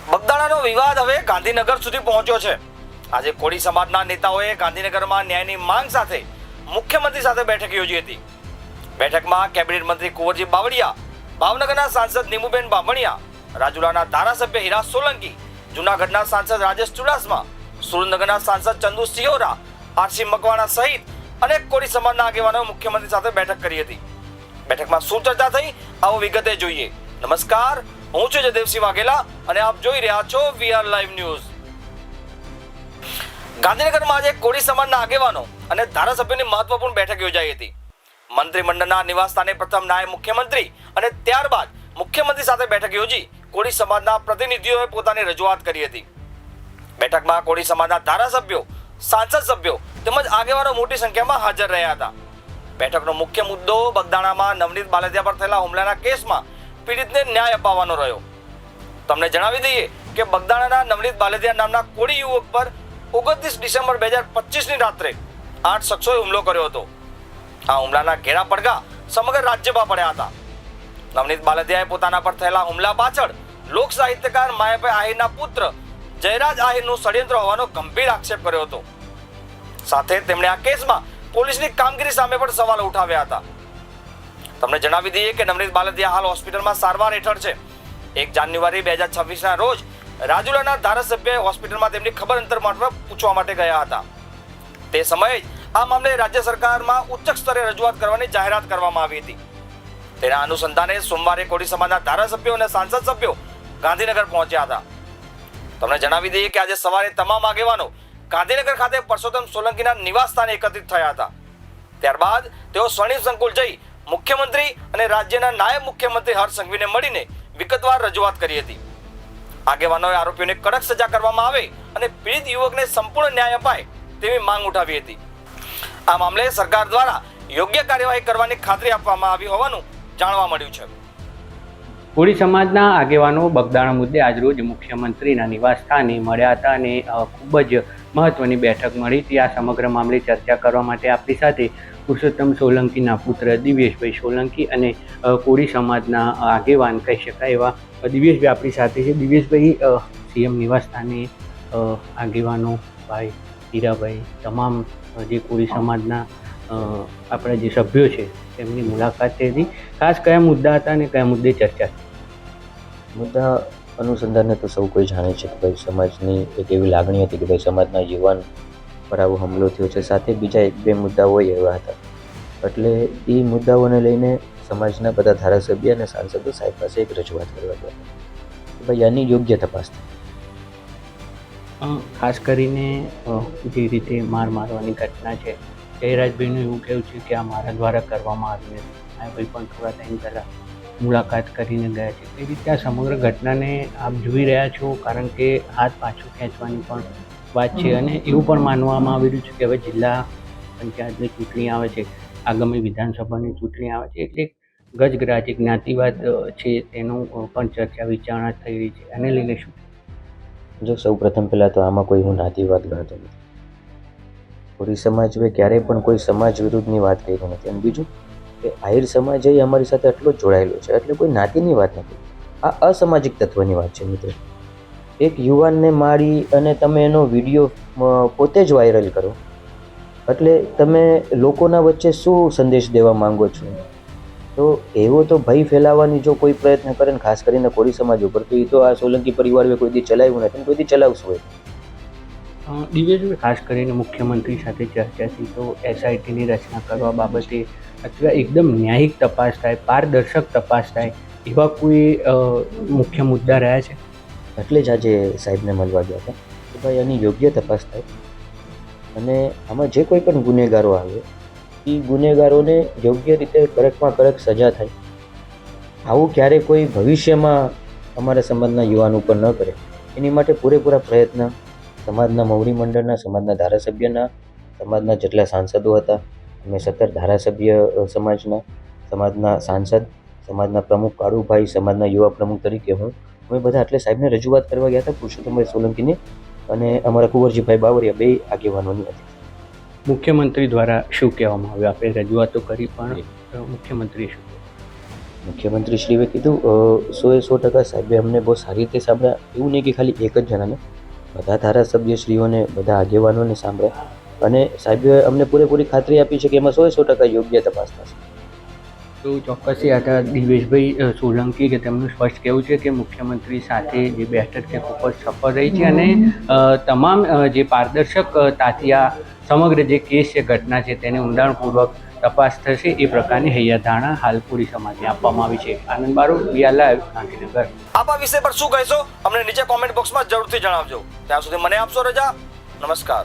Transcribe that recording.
બગદાણાનો વિવાદ હવે ગાંધીનગર સુધી પહોંચ્યો છે. આજે કોળી સમાજના નેતાઓએ ગાંધીનગરમાં ન્યાયની માંગ સાથે મુખ્યમંત્રી સાથે બેઠક યોજી હતી. બેઠકમાં કેબિનેટ મંત્રી કુંવરજી બાવળિયા, ભાવનગરના સાંસદ નીમુબેન બામણિયા, રાજુલાના ધારાસભ્ય હીરા સોલંકી, જૂનાગઢના સાંસદ રાજેશ ચુડાસમા, સુરેન્દ્રનગરના સાંસદ ચંદુ સિહોરા, આરસી મકવાણા સહિત અનેક કોળી સમાજના આગેવાનોએ મુખ્યમંત્રી સાથે બેઠક કરી હતી. બેઠકમાં શું ચર્ચા થઈ, આવો વિગતે જોઈએ. નમસ્કાર, હું છું જયદેવસિંહ વાઘેલા અને આપ જોઈ રહ્યા છો વીઆર લાઈવ ન્યૂઝ. ગાંધીનગરમાં આજે કોળી સમાજના આગેવાનો અને ધારાસભ્યોની મહત્વપૂર્ણ બેઠક યોજાઈ હતી. મંત્રીમંડળના નિવાસસ્થાને પ્રથમ નાયબ મુખ્યમંત્રી અને ત્યારબાદ મુખ્યમંત્રી સાથે બેઠક યોજી કોળી સમાજના પ્રતિનિધિઓએ પોતાની રજૂઆત કરી હતી. બેઠકમાં કોળી સમાજના ધારાસભ્યો, સાંસદ સભ્યો તેમજ આગેવાનો મોટી સંખ્યામાં હાજર રહ્યા હતા. બેઠકનો મુખ્ય મુદ્દો બગદાણામાં નવનીત બાલદિયા પર થયેલા હુમલાના કેસમાં પીડિતને ન્યાય અપાવવાનો રહ્યો. તમને જણાવી દઈએ કે બગદાણાના નવનીત બાલદિયા નામના કોળી યુવક પર 29 ડિસેમ્બર 2025ની રાત્રે 8 શખ્સોએ હુમલો કર્યો હતો. આ હુમલાના ઘેરા પડઘા સમગ્ર રાજ્યમાં પડ્યા હતા. નવનીત બાલદિયાએ પોતાના પર થયેલા હુમલા પાછળ લોક સાહિત્યકાર માયાભાઈ આહિરના પુત્ર જયરાજ આહિરનું ષડયંત્ર હોવાનો ગંભીર આક્ષેપ કર્યો હતો. સાથે તેમણે આ કેસમાં પોલીસની કામગીરી સામે પણ સવાલો ઉઠાવ્યા હતા. તમને જણાવી દઈએ કે નવનીત બાલદિયા હાલ હોસ્પિટલમાં સારવાર હેઠળ છે. 1 જાન્યુઆરી 2026ના રોજ રાજુલાના ધારાસભ્યએ હોસ્પિટલમાં તેમની ખબર અંતર પૂછવા માટે ગયા હતા. તે સમયે આ મામલે રાજ્ય સરકારમાં ઉચ્ચ સ્તરે રજૂઆત કરવાની જાહેરાત કરવામાં આવી હતી. તેના અનુસંધાને સોમવારે કોળી સમાજના ધારાસભ્યો અને સાંસદ સભ્યો ગાંધીનગર પહોંચ્યા હતા. તમને જણાવી દઈએ કે આજે સવારે તમામ આગેવાનો ગાંધીનગર ખાતે પરસોત્તમ સોલંકીના નિવાસ સ્થાને એકત્રિત થયા હતા. ત્યારબાદ તેઓ સ્વર્ણિમ સંકુલ જઈ મુખ્યમંત્રી અને રાજ્યના નાયબ મુખ્યમંત્રી હર્ષ સંઘવીને મળીને વિગતવાર રજૂઆત કરી હતી. આગેવાનોએ આરોપીઓને કડક સજા કરવામાં આવે અને પીડિત યુવકને સંપૂર્ણ ન્યાય અપાય તેવી માંગ ઉઠાવી હતી. આ મામલે સરકાર દ્વારા યોગ્ય કાર્યવાહી કરવાની ખાતરી આપવામાં આવી હોવાનું જાણવા મળ્યું છે. કોળી સમાજના આગેવાનો બગદાણા મુદ્દે આજરોજ મુખ્યમંત્રીના નિવાસ સ્થાને મળ્યા હતા અને ખૂબ જ મહત્વની બેઠક મળી હતી. આ સમગ્ર મામલે ચર્ચા કરવા માટે આપણી સાથે પુરુષોત્તમ સોલંકીના પુત્ર દિવ્યેશભાઈ સોલંકી અને કોળી સમાજના આગેવાન કહી શકાય એવા દિવ્યેશભાઈ આપણી સાથે છે. દિવ્યેશભાઈ, સીએમ નિવાસ સ્થાને આગેવાનો ભાઈ હીરાભાઈ, તમામ જે કોળી સમાજના આપણા જે સભ્યો છે તેમની મુલાકાત થઈ હતી. ખાસ કયા મુદ્દા હતા અને કયા મુદ્દે ચર્ચા? મુદ્દા અનુસંધાને તો સૌ કોઈ જાણે છે કે ભાઈ સમાજની એક એવી લાગણી હતી કે ભાઈ સમાજના યુવાન પર આવો હુમલો થયો છે. સાથે બીજા 1-2 મુદ્દાઓ એવા હતા. એટલે એ મુદ્દાઓને લઈને સમાજના બધા ધારાસભ્ય અને સાંસદો સાહેબ પાસે એક રજૂઆત કરવા ગયા કે ભાઈ આની યોગ્ય તપાસ થાય. ખાસ કરીને જે રીતે મારવાની ઘટના છે, જયરાજભાઈનું એવું કહેવું છે કે આ મારા દ્વારા કરવામાં આવ્યું નથી. આ ભાઈ પણ થોડા ટાઈમ પહેલાં મુલાકાત કરીને ગયા છે. એ રીતે આ સમગ્ર ઘટનાને આપ જોઈ રહ્યા છો, કારણ કે હાથ પાછું ખેંચવાની પણ વાત છે અને એવું પણ માનવામાં આવી રહ્યું છે કે હવે જિલ્લા પંચાયતની ચૂંટણી આવે છે, આગામી વિધાનસભાની ચૂંટણી આવે છે, એટલે ગજગ્રાજ જ્ઞાતિવાદ છે તેનું પણ ચર્ચા વિચારણા થઈ રહી છે. આને લઈને શું? જો સૌ પ્રથમ પહેલાં તો આમાં કોઈ હું જ્ઞાતિવાદ ગણતો નથી. કોળી સમાજે ક્યારેય પણ કોઈ સમાજ વિરુદ્ધની વાત કરી નથી. અને બીજું કે આહિર સમાજ એ અમારી સાથે એટલો જ જોડાયેલો છે, એટલે કોઈ જ્ઞાતિની વાત નથી. આ અસામાજિક તત્વની વાત છે મિત્રો. એક યુવાનને મારી અને તમે એનો વિડીયો પોતે જ વાયરલ કરો, એટલે તમે લોકોના વચ્ચે શું સંદેશ દેવા માંગો છો? તો એવો તો ભય ફેલાવવાની જો કોઈ પ્રયત્ન કરે ને ખાસ કરીને કોળી સમાજ ઉપર, તો એ તો આ સોલંકી પરિવારે કોઈ દી ચલાવ્યું નથી, કોઈ દી ચલાવશું હોય. દિવ્યેશભાઈ, ખાસ કરીને મુખ્યમંત્રી સાથે ચર્ચા થઈ તો એસઆઈટીની રચના કરવા બાબતે અથવા એકદમ ન્યાયિક તપાસ થાય, પારદર્શક તપાસ થાય, એવા કોઈ મુખ્ય મુદ્દા રહ્યા છે? એટલે જ આજે સાહેબને મળવા ગયા હતા કે ભાઈ આની યોગ્ય તપાસ થાય અને આમાં જે કોઈ પણ ગુનેગારો આવે એ ગુનેગારોને યોગ્ય રીતે કડકમાં કડક સજા થાય. આવું ક્યારે કોઈ ભવિષ્યમાં અમારા સમાજના યુવાન ઉપર ન કરે એની માટે પૂરેપૂરા પ્રયત્ન સમાજના મોવડી મંડળના, સમાજના ધારાસભ્યના, સમાજના જેટલા સાંસદો હતા, અમે 17 ધારાસભ્ય સમાજના સાંસદ, સમાજના પ્રમુખ કાળુભાઈ, સમાજના યુવા પ્રમુખ તરીકે અમે બધા એટલે સાહેબને રજૂઆત કરવા ગયા હતા, પુરુષોત્તમભાઈ સોલંકીને અને અમારા કુંવરજીભાઈ બાવળિયા, 2 આગેવાનોની હતી. મુખ્યમંત્રી દ્વારા શું કહેવામાં આવ્યું? આપણે રજૂઆતો કરી પણ મુખ્યમંત્રીએ શું? મુખ્યમંત્રીશ્રીએ કીધું 100% સાહેબે અમને બહુ સારી રીતે સાંભળ્યા. એવું નહીં કે ખાલી એક જ જણાને, બધા ધારાસભ્યશ્રીઓને, બધા આગેવાનોને સાંભળ્યા અને સાહેબે અમને પૂરેપૂરી ખાતરી આપી છે કે એમાં 100% યોગ્ય તપાસ થશે. તો ચોક્કસથી હતા દિવેશભાઈ સોલંકી કે તેમનું સ્પષ્ટ કહેવું છે કે મુખ્યમંત્રી સાથે જે બેઠક છે ખૂબ જ સફળ રહી છે અને તમામ જે પારદર્શકતાથી આ સમગ્ર જે કેસ છે, ઘટના છે, તેને ઊંડાણપૂર્વક તપાસ થશે એ પ્રકારની હૈયાધારણા હાલ પૂરી સમાજને આપવામાં આવી છે. આનંદ બારોટ, વીઆર લાઈવ, ગાંધીનગર. આપ આ વિષય પર શું કહેશો અમને નીચે કોમેન્ટ બોક્સમાં જરૂરથી જણાવજો. ત્યાં સુધી મને આપશો રજા. નમસ્કાર.